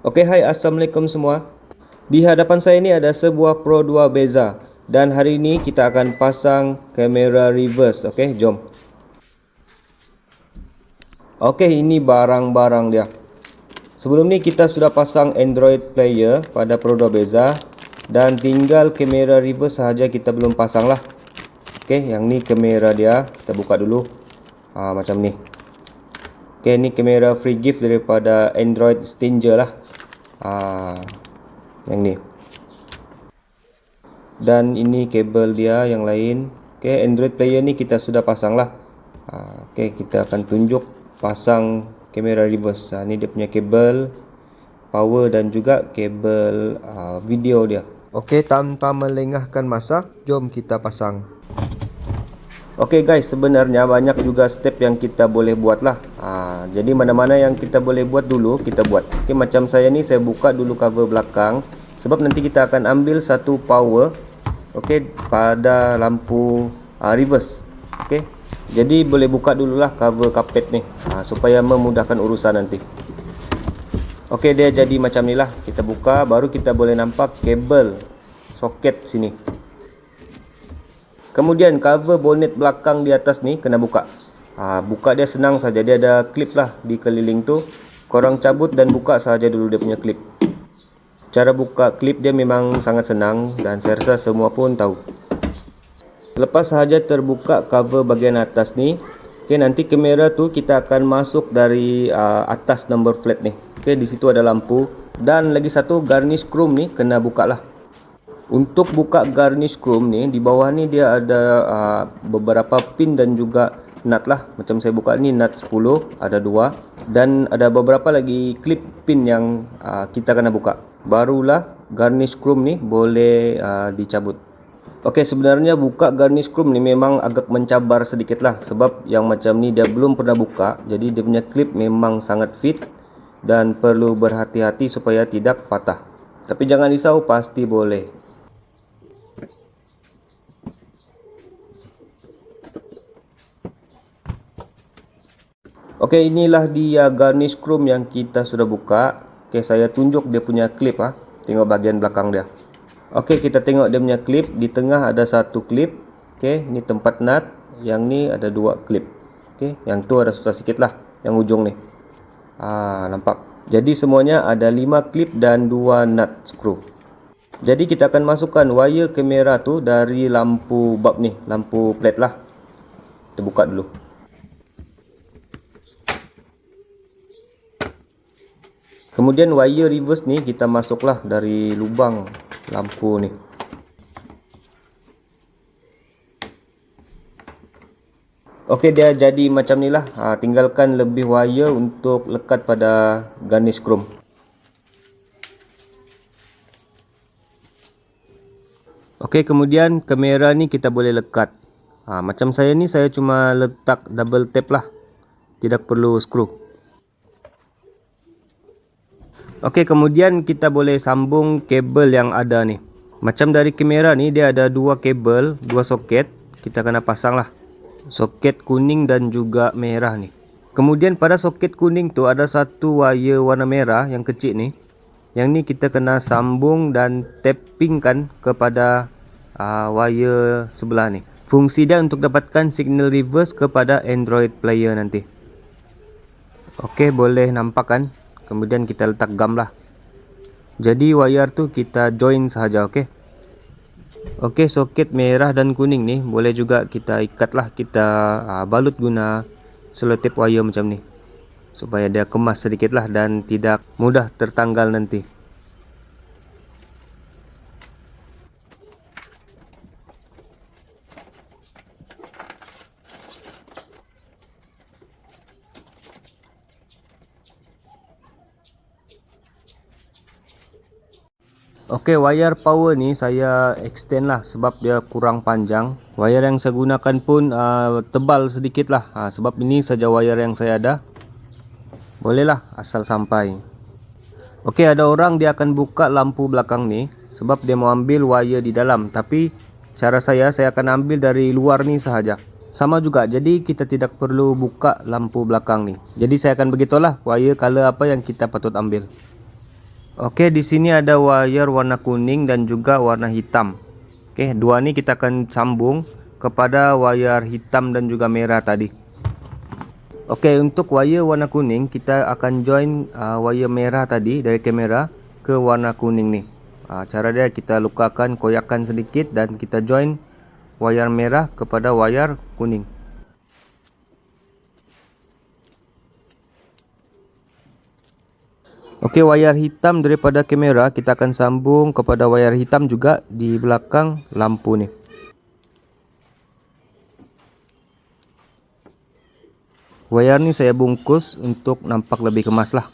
Oke, hai, assalamualaikum semua. Di hadapan saya ini ada sebuah Perodua Bezza, dan hari ini kita akan pasang kamera reverse. Oke, jom. Oke, ini barang-barang dia. Sebelum ni kita sudah pasang Android player pada Perodua Bezza, dan tinggal kamera reverse sahaja kita belum pasang lah. Oke, yang ni kamera dia, kita buka dulu. Macam ni. Oke, ni kamera free gift daripada Android Stinger lah. Yang ni. Dan ini kabel dia yang lain. Oke, Android player ni kita sudah pasang lah. Oke, kita akan tunjuk pasang kamera reverse. Ni dia punya kabel power dan juga kabel video dia. Oke, tanpa melengahkan masa, jom kita pasang. Oke guys, sebenarnya banyak juga step yang kita boleh buat lah. Jadi mana-mana yang kita boleh buat dulu, kita buat. Oke, macam saya ni, saya buka dulu cover belakang. Sebab nanti kita akan ambil satu power, oke, pada lampu reverse. Oke, jadi boleh buka dululah cover kapet ni, supaya memudahkan urusan nanti. Oke, dia jadi macam ni lah. Kita buka, baru kita boleh nampak kabel soket sini. Kemudian cover bonnet belakang di atas ni kena buka. Buka dia senang saja, dia ada klip lah di keliling tu. Korang cabut dan buka saja dulu dia punya klip. Cara buka klip dia memang sangat senang dan saya rasa semua pun tahu. Lepas sahaja terbuka cover bahagian atas ni, okay, nanti kamera tu kita akan masuk dari atas number plate ni. Okay, di situ ada lampu dan lagi satu garnish chrome ni kena buka lah. Untuk buka garnish chrome ni, di bawah ni dia ada beberapa pin dan juga nut lah. Macam saya buka ni nut 10, ada 2. Dan ada beberapa lagi klip pin yang kita kena buka. Barulah garnish chrome ni boleh dicabut. Okey, sebenarnya buka garnish chrome ni memang agak mencabar sedikit lah. Sebab yang macam ni dia belum pernah buka. Jadi dia punya klip memang sangat fit. Dan perlu berhati-hati supaya tidak patah. Tapi jangan risau, pasti boleh. Oke, inilah dia garnish chrome yang kita sudah buka. Oke, saya tunjuk dia punya klip. Tengok bagian belakang dia. Oke, kita tengok dia punya klip. Di tengah ada satu klip. Oke, ini tempat nut. Yang ni ada 2 klip. Oke, yang tu ada susah sikit lah, yang ujung ni. Nampak. Jadi semuanya ada 5 klip dan 2 nut screw. Jadi kita akan masukkan wire kamera tu dari lampu bulb ni, lampu plate lah. Kita buka dulu. Kemudian wire reverse ni kita masuklah dari lubang lampu ni. Okey, dia jadi macam ni lah. Tinggalkan lebih wire untuk lekat pada garnish chrome. Okey, kemudian kamera ni kita boleh lekat. Macam saya ni, saya cuma letak double tape lah. Tidak perlu skru. Okey, kemudian kita boleh sambung kabel yang ada ni. Macam dari kamera ni, dia ada 2 kabel, 2 soket. Kita kena pasang lah. Soket kuning dan juga merah ni. Kemudian pada soket kuning tu ada satu wire warna merah yang kecil ni. Yang ni kita kena sambung dan tappingkan kepada wire sebelah ni. Fungsi dia untuk dapatkan signal reverse kepada Android player nanti. Okey, boleh nampak kan? Kemudian kita letak gam lah. Jadi wire tu kita join sahaja, okey. Okey, soket merah dan kuning ni boleh juga kita ikat lah. Kita balut guna selotip wire macam ni. Supaya dia kemas sedikit lah dan tidak mudah tertanggal nanti. Okey, wire power ni saya extend lah sebab dia kurang panjang. Wire yang saya gunakan pun tebal sedikit lah. Sebab ini saja wire yang saya ada. Bolehlah asal sampai. Okey, ada orang dia akan buka lampu belakang ni sebab dia mau ambil wire di dalam. Tapi cara saya akan ambil dari luar ni sahaja. Sama juga, jadi kita tidak perlu buka lampu belakang nih. Jadi saya akan begitulah wire color apa yang kita patut ambil. Oke, di sini ada wire warna kuning dan juga warna hitam. Oke, dua nih kita akan sambung kepada wire hitam dan juga merah tadi. Oke, untuk wire warna kuning kita akan join wire merah tadi dari kamera ke warna kuning nih. Cara dia kita lukakan, koyakkan sedikit dan kita join wire merah kepada wire kuning. Oke, wire hitam daripada kamera kita akan sambung kepada wire hitam juga di belakang lampu nih. Wire ni saya bungkus untuk nampak lebih kemas lah.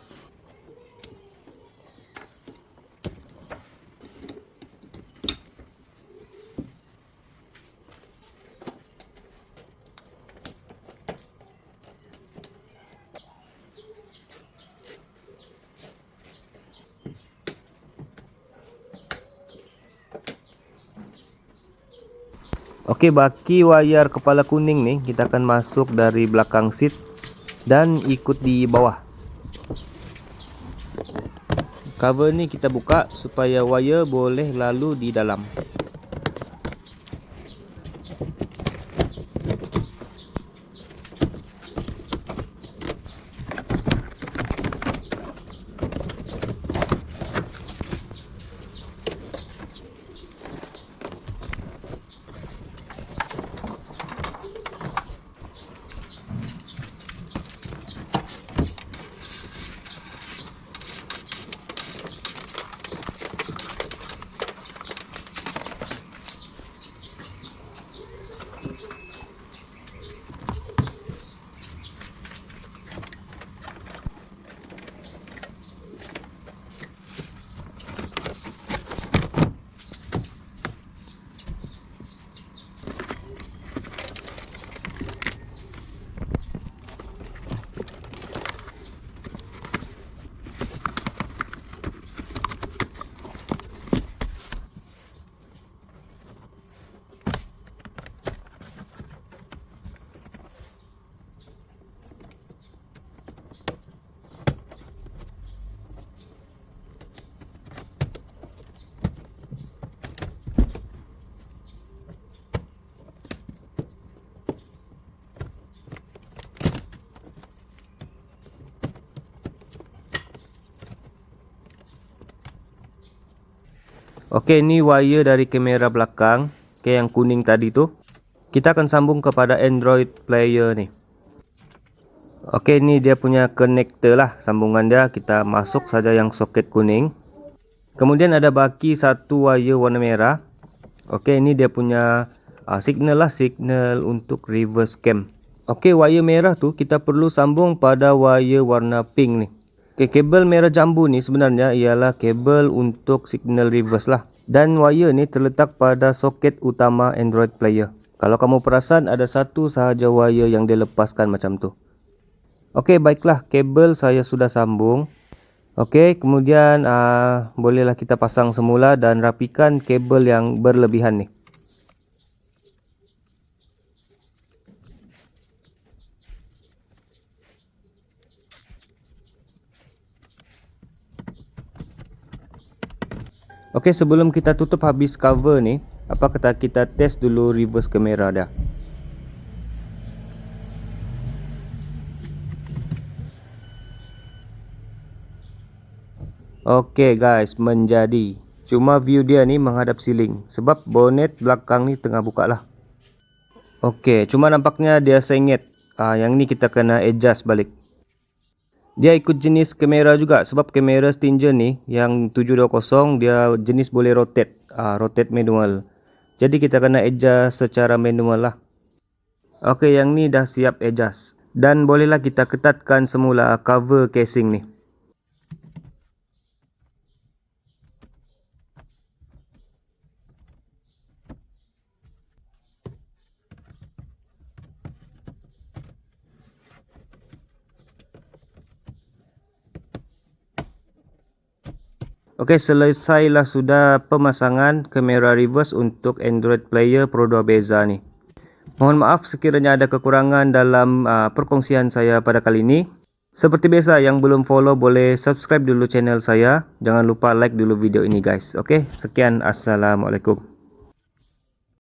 Oke, baki wayar kepala kuning nih kita akan masuk dari belakang seat dan ikut di bawah. Cover ni kita buka supaya wayar boleh lalu di dalam. Oke, ini wire dari kamera belakang, kayak yang kuning tadi tuh. Kita akan sambung kepada Android player nih. Oke, ini dia punya connector lah, sambungan dia. Kita masuk saja yang soket kuning. Kemudian ada baki satu wire warna merah. Oke, ini dia punya signal lah, signal untuk reverse cam. Oke, wire merah tuh kita perlu sambung pada wire warna pink nih. Oke, kabel merah jambu ni sebenarnya ialah kabel untuk signal reverse lah. Dan wire ni terletak pada soket utama Android player. Kalau kamu perasan ada satu sahaja wire yang dilepaskan macam tu. Oke, baiklah, kabel saya sudah sambung. Oke, kemudian bolehlah kita pasang semula dan rapikan kabel yang berlebihan nih. Oke, sebelum kita tutup habis cover nih, apa kata kita test dulu reverse kamera dah. Oke guys, menjadi. Cuma view dia nih menghadap ceiling sebab bonet belakang nih tengah buka lah. Oke, cuma nampaknya dia sengit. Yang ni kita kena adjust balik. Dia ikut jenis kamera juga sebab kamera stinger ni yang 720 dia jenis boleh rotate, rotate manual. Jadi kita kena adjust secara manual lah. Oke, yang ni dah siap adjust. Dan bolehlah kita ketatkan semula cover casing ni. Oke, selesailah sudah pemasangan kamera reverse untuk Android player Perodua Bezza ni. Mohon maaf sekiranya ada kekurangan dalam perkongsian saya pada kali ini. Seperti biasa, yang belum follow boleh subscribe dulu channel saya. Jangan lupa like dulu video ini guys. Oke, sekian. Assalamualaikum.